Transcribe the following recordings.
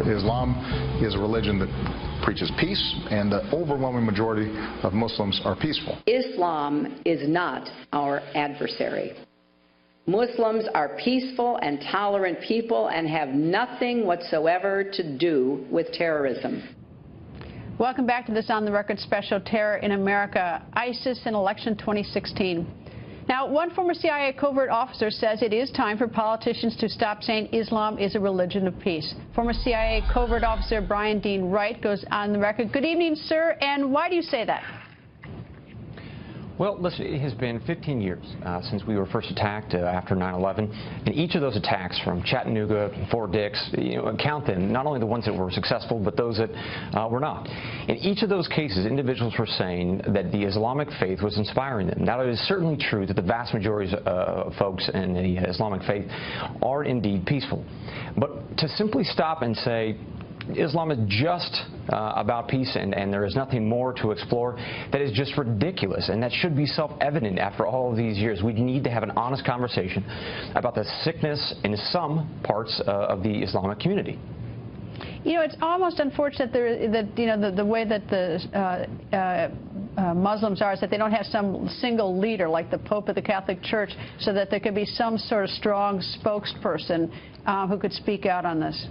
Islam is a religion that preaches peace, and the overwhelming majority of Muslims are peaceful. Islam is not our adversary. Muslims are peaceful and tolerant people and have nothing whatsoever to do with terrorism. Welcome back to this On the Record special, Terror in America, ISIS and Election 2016. Now, one former CIA covert officer says it is time for politicians to stop saying Islam is a religion of peace. Former CIA covert officer Brian Dean Wright goes on the record. Good evening, sir, and why do you say that? Well, listen, it has been 15 years since we were first attacked after 9/11, and each of those attacks from Chattanooga, Fort Dix, count them, not only the ones that were successful, but those that were not. In each of those cases, individuals were saying that the Islamic faith was inspiring them. Now, it is certainly true that the vast majority of folks in the Islamic faith are indeed peaceful. But to simply stop and say, Islam is just about peace and there is nothing more to explore, that is just ridiculous, and that should be self-evident after all of these years. We need to have an honest conversation about the sickness in some parts of the Islamic community. You know, it's almost unfortunate that the way that the Muslims are is that they don't have some single leader like the Pope of the Catholic Church, so that there could be some sort of strong spokesperson who could speak out on this.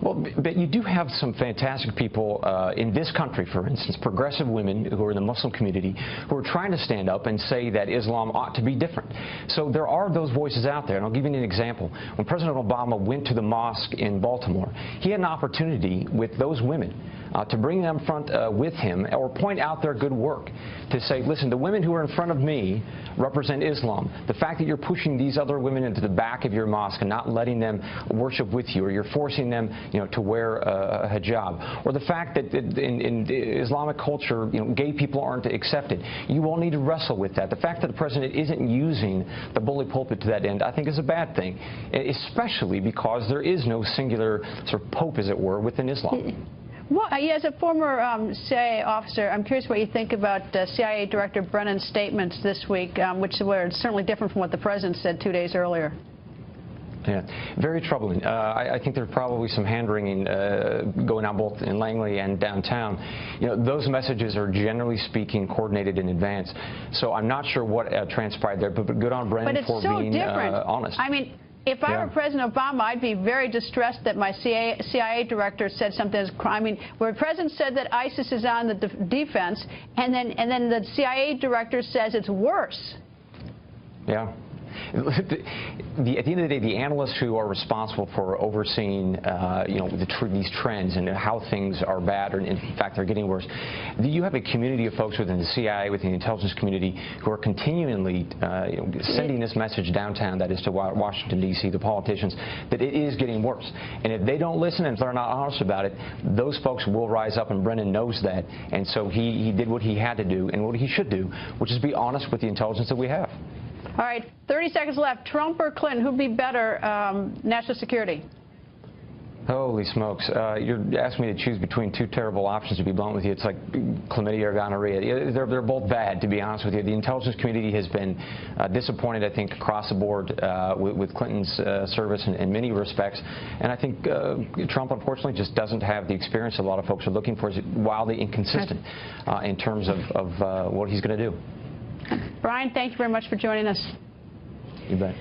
Well, but you do have some fantastic people in this country, for instance, progressive women who are in the Muslim community who are trying to stand up and say that Islam ought to be different. So there are those voices out there, and I'll give you an example. When President Obama went to the mosque in Baltimore, he had an opportunity with those women to bring them front with him or point out their good work, to say, listen, the women who are in front of me represent Islam. The fact that you're pushing these other women into the back of your mosque and not letting them worship with you, or you're forcing them, to wear a hijab, or the fact that in Islamic culture, gay people aren't accepted, you all need to wrestle with that. The fact that the president isn't using the bully pulpit to that end, I think, is a bad thing, especially because there is no singular sort of pope, as it were, within Islam. Well, as a former CIA officer, I'm curious what you think about CIA Director Brennan's statements this week, which were certainly different from what the president said 2 days earlier. Yeah, very troubling. I think there's probably some hand-wringing going on both in Langley and downtown. Those messages are generally speaking coordinated in advance. So I'm not sure what transpired there, but good on Brennan for being honest. I mean, if I were President Obama, I'd be very distressed that my CIA director said something as crime. I mean, where the president said that ISIS is on the defense, and then the CIA director says it's worse. Yeah. At the end of the day, the analysts who are responsible for overseeing, these trends and how things are bad, or in fact they're getting worse, you have a community of folks within the CIA, within the intelligence community, who are continually sending this message downtown, that is to Washington, D.C., the politicians, that it is getting worse. And if they don't listen and if they're not honest about it, those folks will rise up, and Brennan knows that. And so he did what he had to do and what he should do, which is be honest with the intelligence that we have. All right, 30 seconds left. Trump or Clinton, who'd be better national security? Holy smokes. You're asking me to choose between two terrible options, to be blunt with you. It's like chlamydia or gonorrhea. They're both bad, to be honest with you. The intelligence community has been disappointed, I think, across the board with Clinton's service in many respects. And I think Trump, unfortunately, just doesn't have the experience a lot of folks are looking for. He's wildly inconsistent in terms of what he's going to do. Brian, thank you very much for joining us. You bet.